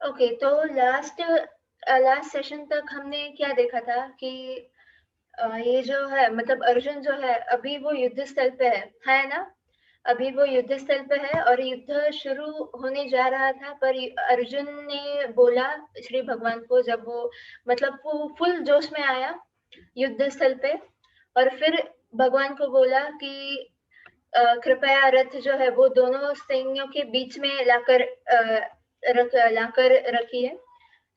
Okay, तो last session तक हमने क्या देखा था कि ये जो है मतलब अर्जुन जो है अभी वो युद्ध स्थल पे है ना? अभी वो युद्ध स्थल पे है और युद्ध शुरू होने जा रहा था, पर अर्जुन ने बोला श्री भगवान को, जब वो मतलब वो फुल जोश में आया युद्ध स्थल पे, और फिर भगवान को बोला कि कृपया रथ जो है वो दोनों सैन्यों के बीच में लाकर रखिए।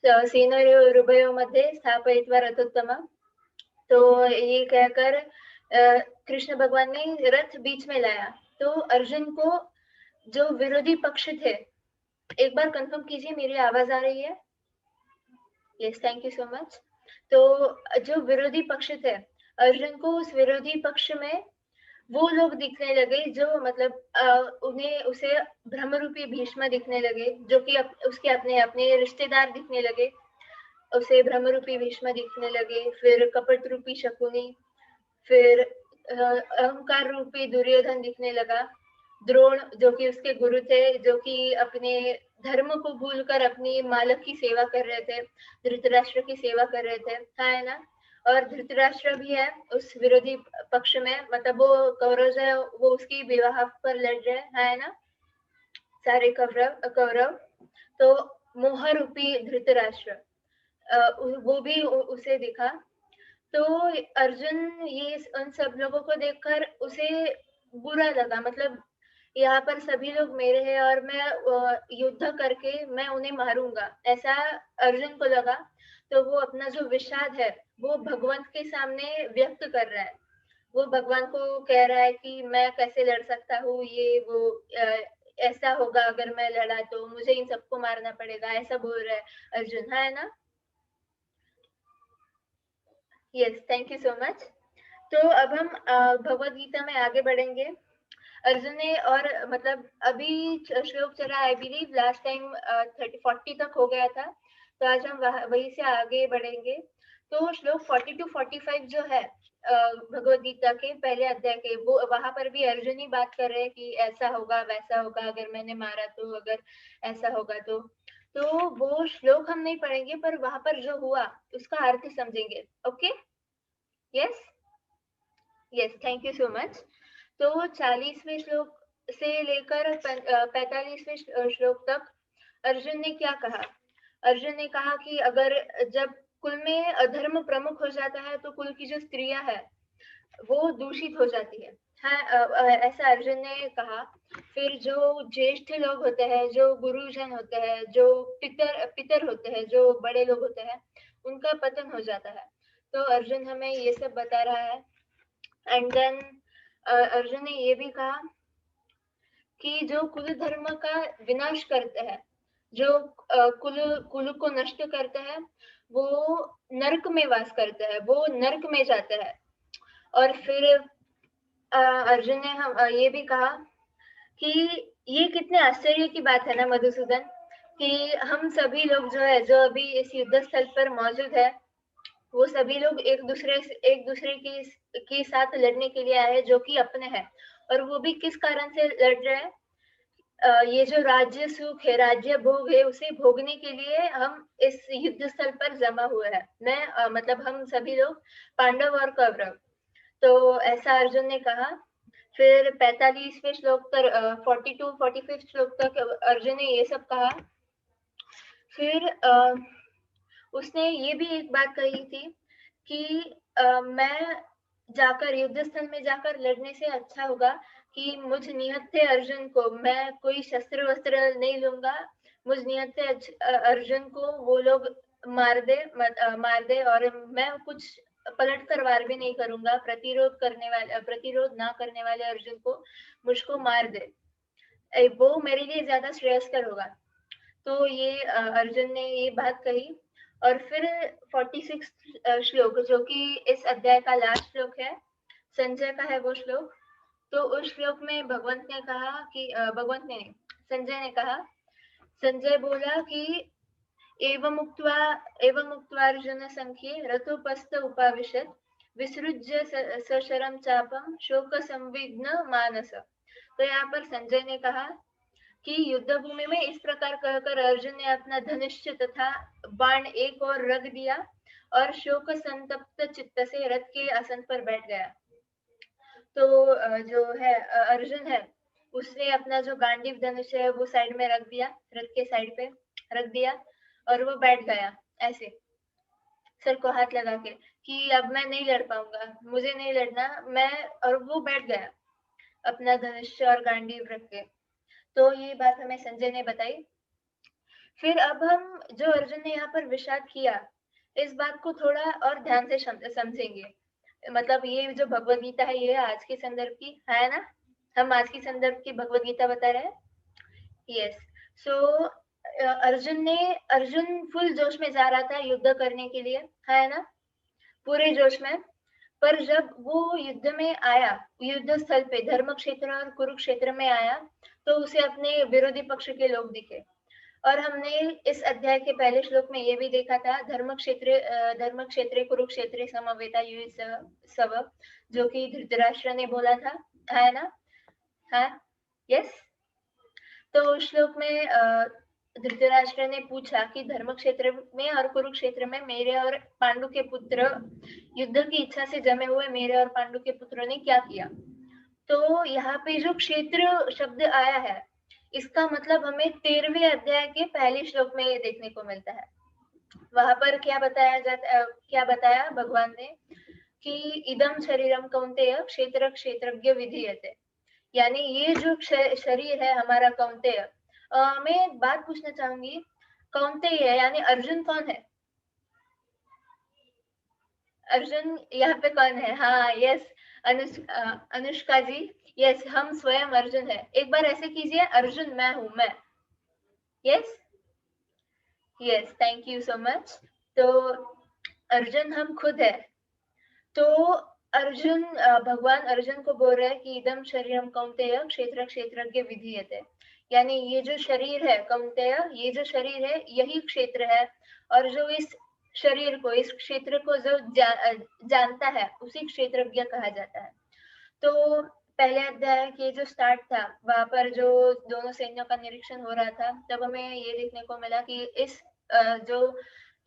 सेनयोरुभयोर्मध्ये स्थापयित्वा रथोत्तमः। तो ये कहकर कृष्ण भगवान ने रथ बीच में लाया। तो अर्जुन को जो विरोधी पक्ष थे, एक बार कंफर्म कीजिए मेरी आवाज आ रही है? Yes, thank you so much. तो जो विरोधी पक्ष थे, अर्जुन को उस विरोधी पक्ष में वो लोग दिखने लगे जो मतलब उन्हें उसे ब्रह्मरूपी भीष्म दिखने लगे, जो कि उसके अपने अपने रिश्तेदार दिखने लगे। उसे ब्रह्मरूपी भीष्म दिखने लगे, फिर कपट रूपी शकुनी, फिर अहंकार रूपी दुर्योधन दिखने लगा, द्रोण जो कि उसके गुरु थे, जो कि अपने धर्म को भूलकर अपनी मालक की सेवा कर रहे थे, धृतराष्ट्र की सेवा कर रहे थे, है ना? और धृतराष्ट्र भी है उस विरोधी पक्ष में, मतलब वो कौरव है, वो उसकी विवाह पर लड़ रहे है ना, सारे कौरव कौरव। तो मोह रूपी धृतराष्ट्र, वो भी उसे दिखा। तो अर्जुन ये उन सब लोगों को देखकर उसे बुरा लगा, मतलब यहाँ पर सभी लोग मेरे हैं और मैं युद्ध करके मैं उन्हें मारूंगा, ऐसा अर्जुन को लगा। तो वो अपना जो विषाद है वो भगवंत के सामने व्यक्त कर रहा है। वो भगवान को कह रहा है कि मैं कैसे लड़ सकता हूँ, ये वो ऐसा होगा अगर मैं लड़ा तो मुझे इन सबको मारना पड़ेगा, ऐसा बोल रहा है अर्जुन, है ना? Yes, thank you so much. तो अब हम भगवत गीता में आगे बढ़ेंगे। अर्जुन ने और मतलब अभी श्लोक चला, आई बिलीव लास्ट टाइम 40 तक हो गया था, तो आज हम वहीं से आगे बढ़ेंगे। तो श्लोक 40 to 45 जो है भगवत गीता के पहले अध्याय के, वो वहां पर भी अर्जुन ही बात कर रहे हैं कि ऐसा होगा वैसा होगा, अगर मैंने मारा तो, अगर ऐसा होगा तो वो श्लोक हम नहीं पढ़ेंगे, पर वहां पर जो हुआ उसका अर्थ समझेंगे। Okay? Yes, yes, thank you so much. तो 40वें श्लोक से लेकर 45वें श्लोक तक अर्जुन ने क्या कहा? अर्जुन ने कहा कि अगर जब कुल में अधर्म प्रमुख हो जाता है तो कुल की जो स्त्रियां है वो दूषित हो जाती है। हाँ, ऐसा अर्जुन ने कहा। फिर जो ज्येष्ठ लोग होते हैं, जो गुरुजन होते हैं, जो पितर पितर होते हैं, जो बड़े लोग होते हैं, उनका पतन हो जाता है। तो अर्जुन हमें ये सब बता रहा है। एंड देन अर्जुन ने ये भी कहा कि जो कुल धर्म का विनाश करते हैं, जो कुल कुल को नष्ट करते हैं, वो नरक में वास करते हैं, वो नरक में जाते हैं। और फिर अर्जुन ने हम ये भी कहा कि ये कितने आश्चर्य की बात है ना मधुसूदन, कि हम सभी लोग जो है, जो अभी इस युद्ध स्थल पर मौजूद है, वो सभी लोग एक दूसरे के साथ लड़ने के लिए आए हैं, जो कि अपने हैं। और वो भी किस कारण से लड़ रहे हैं? ये जो राज्य सुख है, राज्य भोग है, उसे भोगने के लिए हम इस युद्ध स्थल पर जमा हुए हैं। मैं मतलब हम सभी लोग पांडव और कौरव। तो ऐसा अर्जुन ने कहा। फिर 45वें श्लोक तक 42-45 श्लोक तक अर्जुन ने ये सब कहा। फिर उसने ये भी एक बात कही थी कि मैं जाकर युद्ध स्थल में जाकर लड़ने से अच्छा होगा कि मुझ निहत्थे अर्जुन को मैं कोई शस्त्र वस्त्र नहीं लूंगा। मुझ निहत्थे अर्जुन को वो लोग मार दे और मैं कुछ पलट कर वार भी नहीं करूंगा। प्रतिरोध ना करने वाले अर्जुन को मुझको मार दे, वो मेरे लिए ज्यादा श्रेयस्कर होगा। तो ये अर्जुन ने ये बात कही। और फिर 46 श्लोक, जो कि इस अध्याय का लास्ट श्लोक है, संजय का है वो श्लोक। तो उस श्लोक में भगवंत ने कहा कि भगवंत ने नहीं, संजय ने कहा, संजय बोला कि एवं उक्त्वा अर्जुन संख्ये रथोपस्थ उपाविशत विसृज्य सशरम चापम शोक संविघ्न मानस। तो यहाँ पर संजय ने कहा कि युद्ध भूमि में इस प्रकार कहकर अर्जुन ने अपना धनुष्य तथा बाण एक और रख दिया और शोक संतप्त चित्त से रथ के आसन पर बैठ गया। तो जो है अर्जुन है, उसने अपना जो गांडीव धनुष है वो साइड में रख दिया, रथ के साइड पे रख दिया और वो बैठ गया ऐसे सर को हाथ लगा के कि अब मैं नहीं लड़ पाऊंगा, मुझे नहीं लड़ना मैं। और वो बैठ गया अपना धनुष और गांडीव रख के। तो ये बात हमें संजय ने बताई। फिर अब हम जो अर्जुन ने यहाँ पर विषाद किया, इस बात को थोड़ा और ध्यान से समझेंगे। मतलब ये जो भगवत गीता है ये आज के संदर्भ की है ना, हम आज की संदर्भ की भगवत गीता बता रहे हैं। यस। सो अर्जुन फुल जोश में जा रहा था युद्ध करने के लिए, है ना, पूरे जोश में। पर जब वो युद्ध में आया, युद्ध स्थल पे धर्म क्षेत्र और कुरुक्षेत्र में आया, तो उसे अपने विरोधी पक्ष के लोग दिखे। और हमने इस अध्याय के पहले श्लोक में ये भी देखा था, धर्म क्षेत्र कुरुक्षेत्र समवेता सव, जो कि धृतराष्ट्र ने बोला था, है ना। हाँ, यस। तो श्लोक में धृतराष्ट्र ने पूछा कि धर्म क्षेत्र में और कुरुक्षेत्र में मेरे और पांडु के पुत्र, युद्ध की इच्छा से जमे हुए मेरे और पांडु के पुत्रों ने क्या किया। तो यहाँ पे जो क्षेत्र शब्द आया है, इसका मतलब हमें 13वें अध्याय के पहले श्लोक में ये देखने को मिलता है। वहां पर क्या बताया भगवान ने कि इदम शरीरम कौन्तेय क्षेत्र क्षेत्रज्ञ विधीयते, यानी ये जो शरीर है हमारा कौन्तेय। मैं एक बात पूछना चाहूंगी, कौन्तेय यानी अर्जुन कौन है? अर्जुन यहाँ पे कौन है? हाँ, यस, अनुष्का जी, यस, हम स्वयं अर्जुन है। एक बार ऐसे कीजिए, अर्जुन मैं हूं, मैं। Yes, yes, thank you so much. तो अर्जुन हम खुद है। तो अर्जुन, भगवान अर्जुन को बोल रहे हैं कि इदम शरीरम कौन्तेय क्षेत्र क्षेत्रज्ञ विधीयते, यानी ये जो शरीर है कौन्तेय, ये जो शरीर है यही क्षेत्र है, और जो इस शरीर को, इस क्षेत्र को जो जानता है उसी क्षेत्रज्ञ कहा जाता है। तो पहले अध्याय के जो स्टार्ट था, वहां पर जो दोनों सैन्यों का निरीक्षण हो रहा था, तब हमें ये देखने को मिला कि इस जो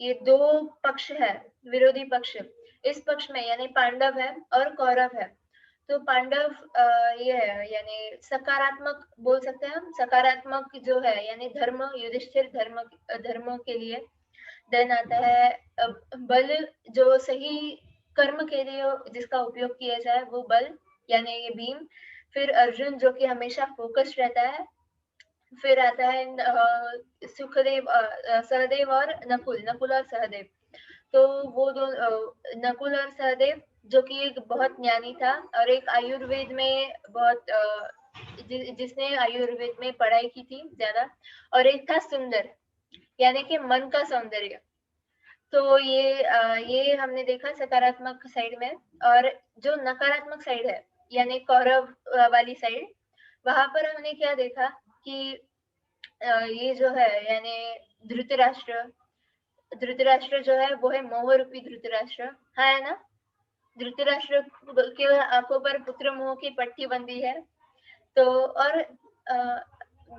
ये दो पक्ष है, विरोधी पक्ष, इस पक्ष में यानी पांडव है और कौरव है। तो पांडव ये है यानी सकारात्मक बोल सकते हैं हम, सकारात्मक जो है यानी धर्म, युधिष्ठिर धर्म के लिए। देन आता है बल, जो सही कर्म के लिए जिसका उपयोग किया जाए वो बल, यानी ये भीम। फिर अर्जुन जो कि हमेशा फोकस्ड रहता है। फिर आता है सुखदेव, सहदेव और नकुल और सहदेव। तो वो दो नकुल और सहदेव जो कि एक बहुत ज्ञानी था और एक आयुर्वेद में बहुत जिसने आयुर्वेद में पढ़ाई की थी ज्यादा, और एक था सुंदर यानी कि मन का सौंदर्य। तो ये हमने देखा सकारात्मक साइड में। और जो नकारात्मक साइड है यानी कौरव वाली साइड, वहां पर हमने क्या देखा कि ये जो है यानी धृतराष्ट्र, धृतराष्ट्र जो है वो है मोह रूपी धृतराष्ट्र, है ना। धृतराष्ट्र के आंखों पर पुत्र मोह की पट्टी बंधी है। तो और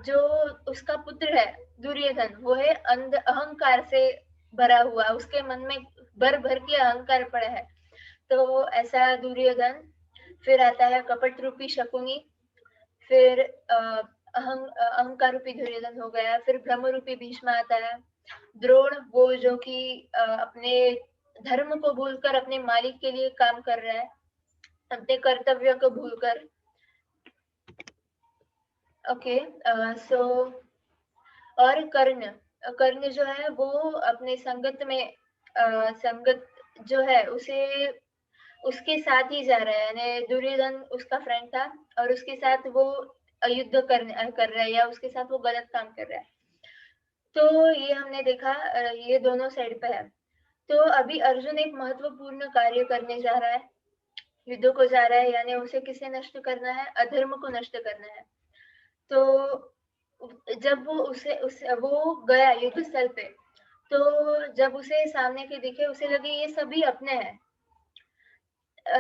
जो उसका पुत्र है दुर्योधन, वो है अहंकार से भरा हुआ, उसके मन में भर भर के अहंकार पड़ा है। तो ऐसा दुर्योधन। फिर आता है कपट रूपी शकुनी। फिर अहंकार रूपी दुर्योधन हो गया। फिर भ्रम रूपी भीष्म आता है। द्रोण, वो जो कि अपने धर्म को भूलकर अपने मालिक के लिए काम कर रहा है, अपने कर्तव्य को भूलकर। ओके, सो और कर्ण, कर्ण जो है वो अपने संगत में संगत जो है उसे उसके साथ ही जा रहा है, यानी दुर्योधन उसका फ्रेंड था और उसके साथ वो युद्ध कर रहा है या उसके साथ वो गलत काम कर रहा है। तो ये हमने देखा, ये दोनों साइड पे है। तो अभी अर्जुन एक महत्वपूर्ण कार्य करने जा रहा है, युद्ध को जा रहा है, यानी उसे किसे नष्ट करना है? अधर्म को नष्ट करना है। तो जब वो गया युद्ध स्थल पे, तो जब उसे सामने के दिखे, उसे लगे ये सभी अपने हैं,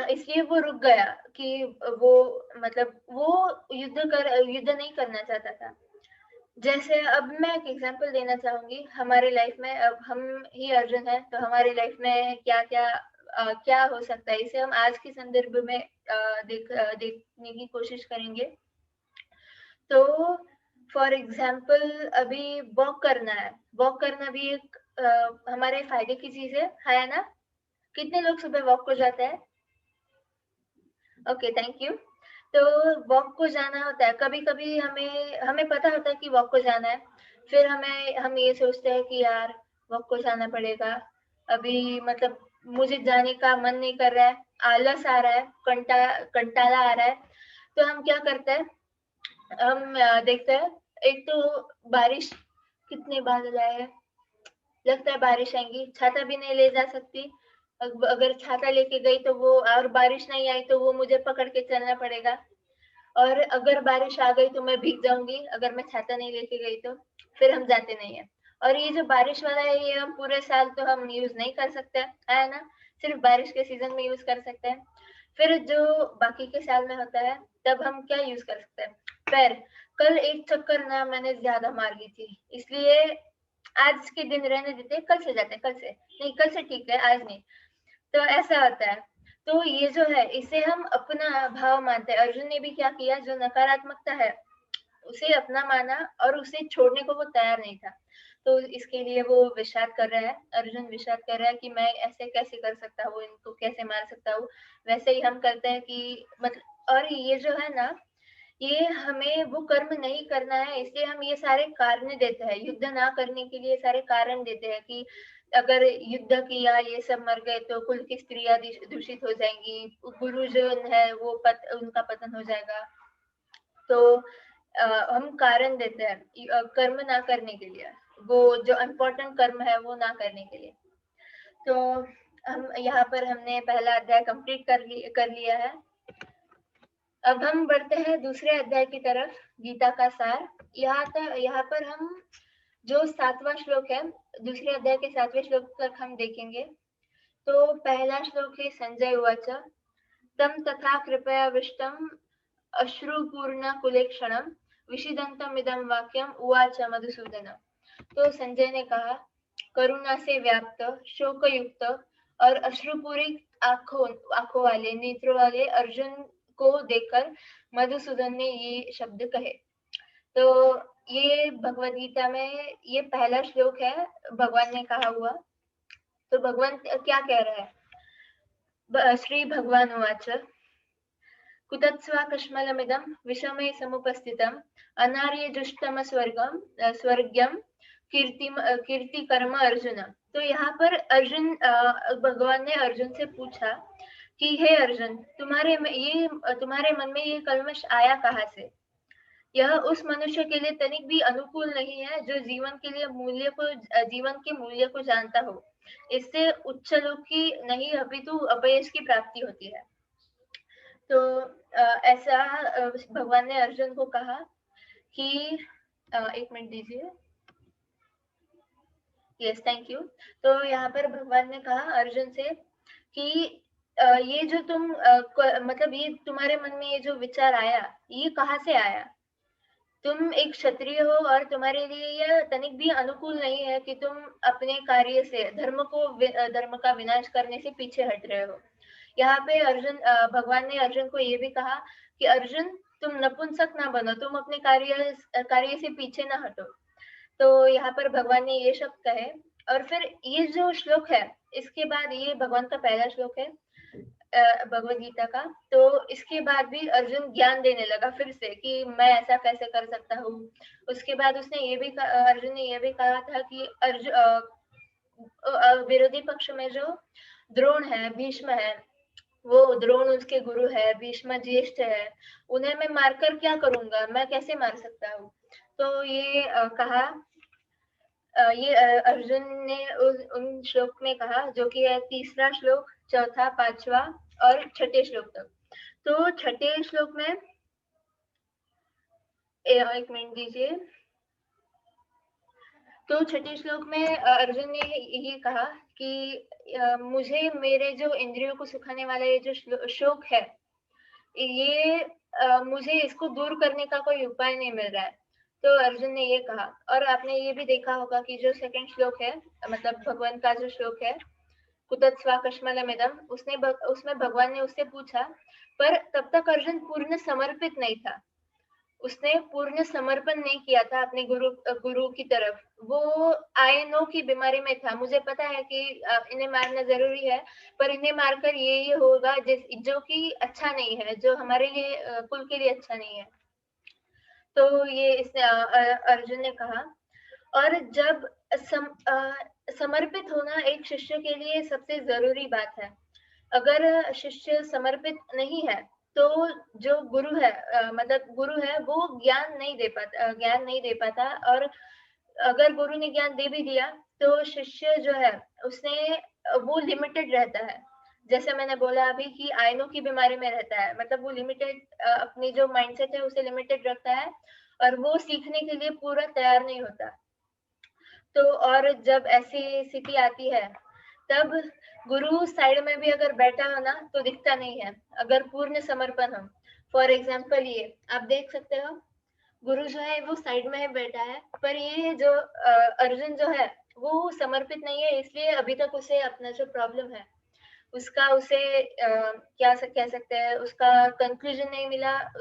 इसलिए वो रुक गया कि वो मतलब वो युद्ध नहीं करना चाहता था। जैसे अब मैं एक एग्जांपल देना चाहूँगी हमारी लाइफ में। अब हम ही अर्जुन हैं, तो हमारी लाइफ में क्या-क्या क्या हो सकता है, इसे हम आज के संदर्भ में देखने की कोशिश करेंगे। तो फॉर एग्जांपल अभी वॉक करना है, वॉक करना भी एक हमारे फ़ायदे की चीज़ है ना? कितने लोग सुबह वॉक को जाते हैं? Okay, thank you. तो वॉक को जाना होता है, कभी-कभी हमें हमें पता होता है कि वॉक को जाना है, फिर हम ये सोचते हैं कि यार वॉक को जाना पड़ेगा, अभी मतलब मुझे जाने का मन नहीं कर रहा है, आलस आ रहा है, कंटाला आ रहा है, तो हम क्या करते हैं, हम देखते हैं, एक तो बारिश, कितने बादल आए हैं, लगता है बारिश आएगी, छाता भी नहीं ले जा सकती। अगर छाता लेके गई तो वो, और बारिश नहीं आई तो वो मुझे पकड़ के चलना पड़ेगा। और अगर बारिश आ गई तो मैं भीग जाऊंगी, अगर मैं छाता नहीं लेके गई तो। फिर हम जाते नहीं है। और ये जो बारिश वाला है, ये हम पूरे साल तो हम यूज नहीं कर सकते, है ना? सिर्फ बारिश के सीजन में यूज कर सकते हैं। फिर जो बाकी के साल में होता है, तब हम क्या यूज कर सकते हैं? पैर। कल एक चक्कर ना मैंने ज्यादा मार ली थी, इसलिए आज के दिन रहने देते हैं, कल से जाते हैं, कल से नहीं, कल से ठीक है, आज नहीं। तो ऐसा होता है। तो ये जो है, इसे हम अपना भाव मानते हैं। अर्जुन ने भी क्या किया, जो नकारात्मकता है उसे अपना माना, और उसे छोड़ने को वो तैयार नहीं था। तो इसके लिए वो विषाद कर रहा है, अर्जुन विषाद कर रहा है कि मैं ऐसे कैसे कर सकता हूँ, इनको कैसे मार सकता हूँ। वैसे ही हम करते हैं कि मतलब, और ये जो है ना, ये हमें वो कर्म नहीं करना है, इसलिए हम ये सारे कारण देते हैं, युद्ध ना करने के लिए सारे कारण देते हैं कि अगर युद्ध किया, ये सब मर गए तो कुल की स्त्रियां दूषित हो जाएंगी, गुरुजन है वो उनका पतन हो जाएगा। तो हम कारण देते हैं कर्म ना करने के लिए, वो जो इम्पोर्टेंट कर्म है वो ना करने के लिए। तो हम यहाँ पर हमने पहला अध्याय कंप्लीट कर लिया है। अब हम बढ़ते हैं दूसरे अध्याय की तरफ, गीता का सार। यहाँ पर हम जो 7वां श्लोक है, दूसरे अध्याय के 7वें श्लोक तक हम देखेंगे। तो पहला श्लोक है, संजय उवाच तम तथा कृपयाविष्टम् अश्रुपूर्णकुलेक्षणं विषीदन्तमिदं वाक्यम् उवाच मधुसूदन। तो संजय ने कहा, करुणा से व्याप्त, शोकयुक्त और अश्रुपूरी आंखों वाले, नेत्रों वाले अर्जुन को देखकर मधुसूदन ने ये शब्द कहे। तो ये भगवद गीता में ये पहला श्लोक है, भगवान ने कहा हुआ। तो भगवान क्या कह रहा है? श्री भगवान उवाच कुतत्स्वाकश्मलमिदं विषमे समुपस्थितम् स्वर्ग्यं कीर्ति कर्म अर्जुन। तो यहाँ पर अर्जुन, भगवान ने अर्जुन से पूछा कि हे अर्जुन, तुम्हारे मन में ये कल्मश आया कहाँ से? यह उस मनुष्य के लिए तनिक भी अनुकूल नहीं है जो जीवन के मूल्य को जानता हो। इससे उच्च लोक की नहीं अपितु अपयश की प्राप्ति होती है। तो ऐसा भगवान ने अर्जुन को कहा कि एक मिनट दीजिए। Yes, thank you. तो यहाँ पर भगवान ने कहा अर्जुन से कि ये जो मतलब ये तुम्हारे मन में ये जो विचार आया, ये कहाँ से आया? तुम एक क्षत्रिय हो और तुम्हारे लिए यह तनिक भी अनुकूल नहीं है कि तुम अपने कार्य से धर्म का विनाश करने से पीछे हट रहे हो। यहाँ पे भगवान ने अर्जुन को ये भी कहा कि अर्जुन, तुम नपुंसक ना बनो, तुम अपने कार्य से पीछे ना हटो। तो यहाँ पर भगवान ने ये शब्द कहे। और फिर ये जो श्लोक है, इसके बाद, ये भगवान का पहला श्लोक है भगवद गीता का। तो इसके बाद भी अर्जुन ज्ञान देने लगा फिर से कि मैं ऐसा कैसे कर सकता हूँ। उसके बाद अर्जुन ने ये भी कहा था कि विरोधी पक्ष में जो द्रोण है, भीष्म है, वो द्रोण उसके गुरु है, भीष्म ज्येष्ठ है, उन्हें मैं मारकर क्या करूंगा, मैं कैसे मार सकता हूँ? तो ये कहा, अर्जुन ने उन श्लोक में कहा, जो कि है तीसरा श्लोक, चौथा, पांचवा और छठे श्लोक तक। तो छठे श्लोक में, एक मिनट दीजिए। तो छठे श्लोक में अर्जुन ने ये कहा कि मुझे मेरे जो इंद्रियों को सुखाने वाला ये जो शोक है, ये मुझे इसको दूर करने का कोई उपाय नहीं मिल रहा है। तो अर्जुन ने ये कहा, और आपने ये भी देखा होगा कि जो सेकंड श्लोक है, मतलब भगवान का जो श्लोक है, कुतस्वाकश्मलमिदं, उसमें भगवान ने उससे पूछा, पर तब तक अर्जुन पूर्ण समर्पित नहीं था, उसने पूर्ण समर्पण नहीं किया था अपने गुरु की तरफ। वो आई नो की बीमारी में था, मुझे पता है कि इन्हें मारना जरूरी है, पर इन्हें मारकर ये होगा जो कि अच्छा नहीं है, जो हमारे लिए कुल के लिए अच्छा नहीं है। तो ये इसने अर्जुन ने कहा। और जब समर्पित होना एक शिष्य के लिए सबसे जरूरी बात है। अगर शिष्य समर्पित नहीं है तो जो गुरु है, मतलब गुरु है, वो ज्ञान नहीं दे पाता। और अगर गुरु ने ज्ञान दे भी दिया तो शिष्य जो है उसने वो लिमिटेड रहता है। जैसे मैंने बोला अभी कि आयनों की बीमारी में रहता है, मतलब वो लिमिटेड अपनी जो माइंडसेट है उसे लिमिटेड रखता है और वो सीखने के लिए पूरा तैयार नहीं होता। तो और जब ऐसी स्थिति आती है तब गुरु साइड में भी अगर बैठा हो ना तो दिखता नहीं है, अगर पूर्ण समर्पण हो। फॉर एग्जाम्पल ये आप देख सकते हो, गुरु जो है वो साइड में है बैठा है, पर ये जो अर्जुन जो है वो समर्पित नहीं है, इसलिए अभी तक उसे अपना जो प्रॉब्लम है उसका उसे कह सकते हैं, उसका कंक्लूजन नहीं मिला,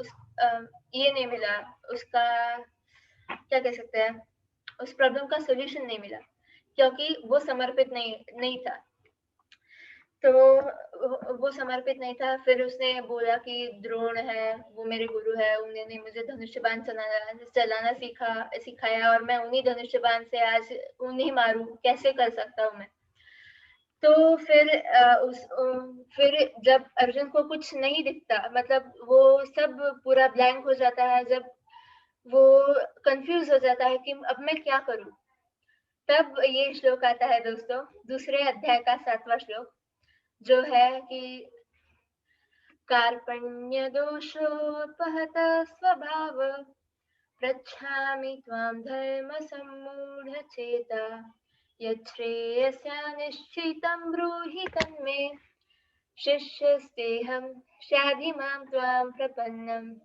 ये नहीं मिला, उसका क्या कह सकते हैं, उस प्रॉब्लम का सोल्यूशन नहीं मिला, क्योंकि वो समर्पित नहीं था। तो वो समर्पित नहीं था। फिर उसने बोला कि द्रोण है वो मेरे गुरु है, उन्होंने मुझे धनुष्य बाण चलाना सिखाया और मैं उन्हीं धनुष्य बाण से आज उन्हीं मारूं, कैसे कर सकता हूँ मैं। तो फिर जब अर्जुन को कुछ नहीं दिखता, मतलब वो सब पूरा ब्लैंक हो जाता है, जब वो कंफ्यूज हो जाता है कि अब मैं क्या करूं, तब ये श्लोक आता है दोस्तों, दूसरे अध्याय का 7वां श्लोक, जो है कि कार्पण्य दोषोपहत स्वभाव पृच्छामि त्वां धर्म सम्मूढ़ चेता यच्छ्रेयस्यानिश्चितं ब्रूहि तन्मे शिष्यस्तेहं शाधि मां त्वां प्रपन्नम्।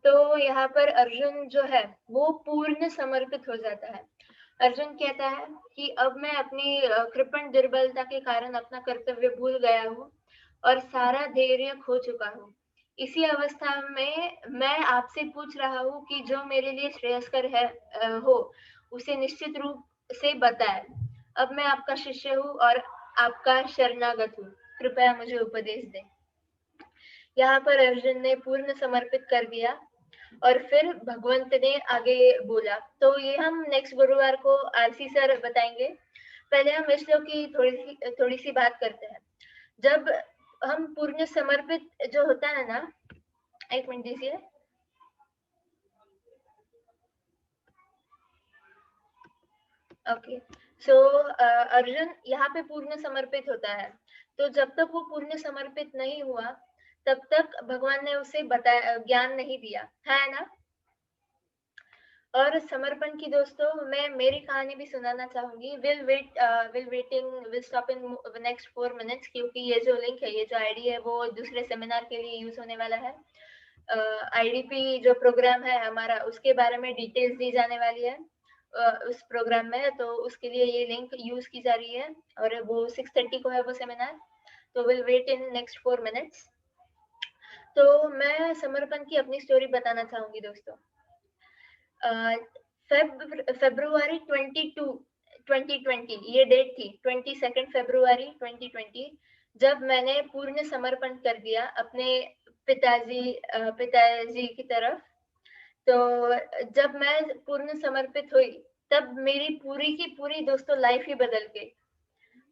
तो यहाँ पर अर्जुन जो है वो पूर्ण समर्पित हो जाता है। अर्जुन कहता है कि अब मैं अपनी कृपण दुर्बलता के कारण अपना कर्तव्य भूल गया हूँ और सारा धैर्य खो चुका हूँ। इसी अवस्था में मैं आपसे पूछ रहा हूँ कि जो मेरे लिए श्रेयस्कर है हो उसे निश्चित रूप से बताए। अब मैं आपका शिष्य हूँ और आपका शरणागत हूँ, कृपया मुझे उपदेश दें। यहाँ पर अर्जुन ने पूर्ण समर्पित कर दिया और फिर भगवंत ने आगे बोला। तो ये हम नेक्स्ट गुरुवार को आरसी सर बताएंगे। पहले हम इस श्लोक की थोड़ी सी बात करते हैं। जब हम पूर्ण समर्पित जो होता है ना, एक मिनट दीजिए। ओके, सो अर्जुन यहाँ पे पूर्ण समर्पित होता है। तो जब तक वो पूर्ण समर्पित नहीं हुआ तब तक भगवान ने उसे बताया, ज्ञान नहीं दिया है ना। और समर्पण की दोस्तों मैं मेरी कहानी भी सुनाना चाहूंगी। Will stop in next 4 minutes, क्योंकि ये जो लिंक है, ये जो आईडी है वो दूसरे सेमिनार के लिए यूज होने वाला है। आईडीपी जो प्रोग्राम है हमारा उसके बारे में डिटेल्स दी जाने वाली है उस प्रोग्राम में, तो उसके लिए ये लिंक यूज की जा रही है और वो 6:30 को है वो सेमिनार। तो will wait in next 4 minutes. तो मैं समर्पण की अपनी स्टोरी बताना चाहूंगी दोस्तों। फेब्रुवरी 2020 ये डेट थी, 22 फरवरी 2020, जब मैंने पूर्ण समर्पण कर दिया अपने पिताजी की तरफ। तो जब मैं पूर्ण समर्पित हुई तब मेरी पूरी की पूरी दोस्तों लाइफ ही बदल गई,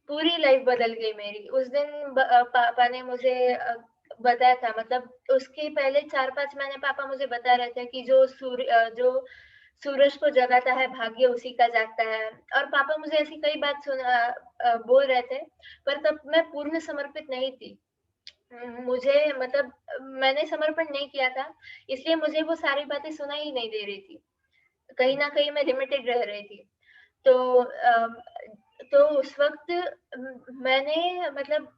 पूरी लाइफ बदल गई मेरी। उस दिन पापा ने मुझे बताया था, मतलब उसके पहले 4-5 महीने पापा मुझे बता रहे थे कि जो सूरज को जगाता है भाग्य उसी का जागता है। और पापा मुझे ऐसी कई बात बोल रहे थे, पर तब मैं पूर्ण समर्पित नहीं थी। मुझे मतलब मैंने समर्पण नहीं किया था, इसलिए मुझे वो सारी बातें सुनाई ही नहीं दे रही थी, कहीं ना कहीं मैं लिमिटेड रह रही थी। तो तो उस वक्त मैंने मतलब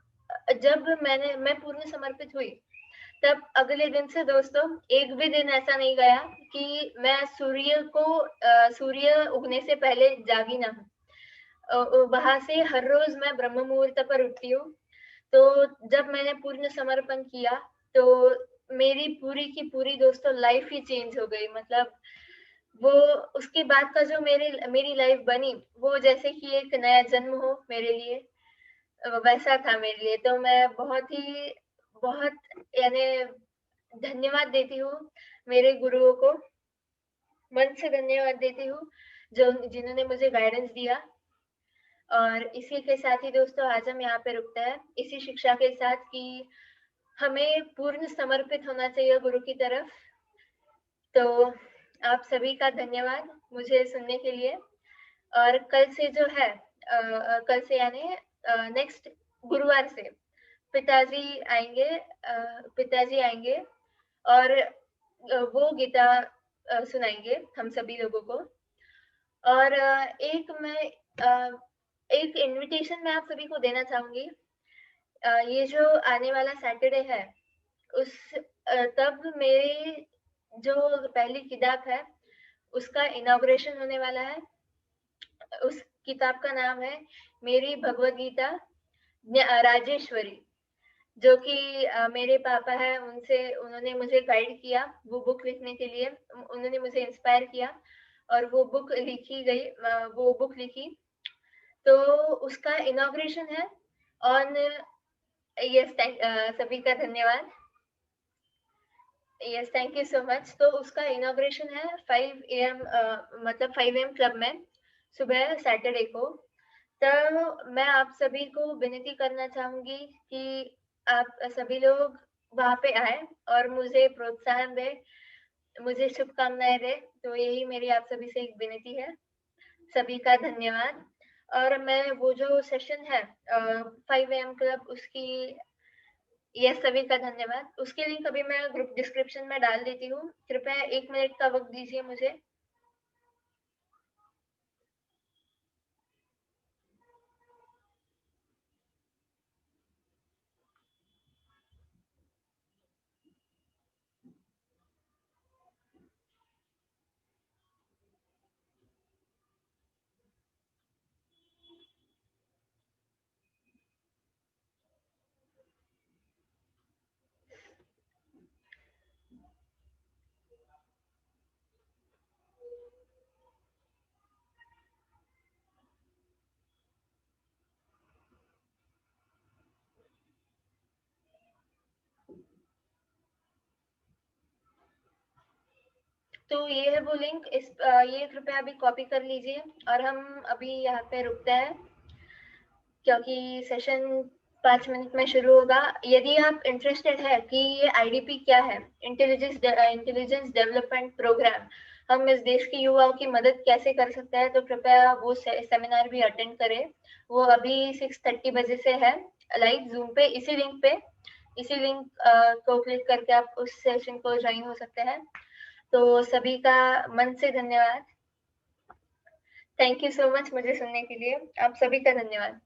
जब मैं पूर्ण समर्पित हुई तब अगले दिन से दोस्तों एक भी दिन ऐसा नहीं गया कि मैं सूर्य उगने से पहले जागी ना हूँ। वहां से हर रोज मैं ब्रह्म मुहूर्त पर उठती हूँ। तो जब मैंने पूर्ण समर्पण किया तो मेरी पूरी की पूरी दोस्तों लाइफ ही चेंज हो गई। मतलब वो उसके बाद का जो मेरी लाइफ बनी, वो जैसे कि एक नया जन्म हो मेरे लिए, वैसा था मेरे लिए। तो मैं बहुत यानी धन्यवाद देती हूँ मेरे गुरुओं को, मन से धन्यवाद देती हूँ जो जिन्होंने मुझे गाइडेंस दिया। और इसी के साथ ही दोस्तों आज हम यहाँ पे रुकते हैं, इसी शिक्षा के साथ कि हमें पूर्ण समर्पित होना चाहिए गुरु की तरफ। तो आप सभी का धन्यवाद मुझे सुनने के लिए। और कल से जो है कल से यानी नेक्स्ट गुरुवार से पिताजी आएंगे, और वो गीता सुनाएंगे हम सभी लोगों को। और एक इनविटेशन मैं आप सभी को देना चाहूंगी। ये जो आने वाला सैटरडे है उस तब मेरी जो पहली किताब है उसका इनॉग्रेशन होने वाला है। उस किताब का नाम है मेरी भगवद गीता राजेश्वरी, जो कि मेरे पापा है, उन्होंने मुझे गाइड किया वो बुक लिखने के लिए, उन्होंने मुझे इंस्पायर किया और वो बुक लिखी। तो उसका इनॉग्रेशन है ऑन यस सभी का धन्यवाद। Yes thank you so much. तो उसका इनॉग्रेशन है 5 AM मतलब 5 AM क्लब में सुबह सैटरडे को। तो मैं आप सभी को विनती करना चाहूंगी कि आप सभी लोग वहां पे आए और मुझे प्रोत्साहन दे, मुझे शुभकामनाएं दे। तो यही मेरी आप सभी से एक विनती है। सभी का धन्यवाद। और मैं वो जो सेशन है 5 AM क्लब उसकी, यस सभी का धन्यवाद, उसके लिंक अभी मैं ग्रुप डिस्क्रिप्शन में डाल देती हूँ। कृपया 1 मिनट का वक्त दीजिए मुझे। तो ये है वो लिंक, ये कृपया अभी कॉपी कर लीजिए और हम अभी यहाँ पे रुकते हैं क्योंकि सेशन 5 मिनट में शुरू होगा। यदि आप इंटरेस्टेड है कि ये आईडीपी क्या है, इंटेलिजेंस डेवलपमेंट प्रोग्राम, हम इस देश के युवाओं की मदद कैसे कर सकते हैं, तो कृपया वो सेमिनार भी अटेंड करें। वो अभी 6:30 बजे से है लाइव जूम पे। इसी लिंक को क्लिक करके आप उस सेशन को ज्वाइन हो सकते हैं। तो सभी का मन से धन्यवाद। थैंक यू सो मच मुझे सुनने के लिए। आप सभी का धन्यवाद।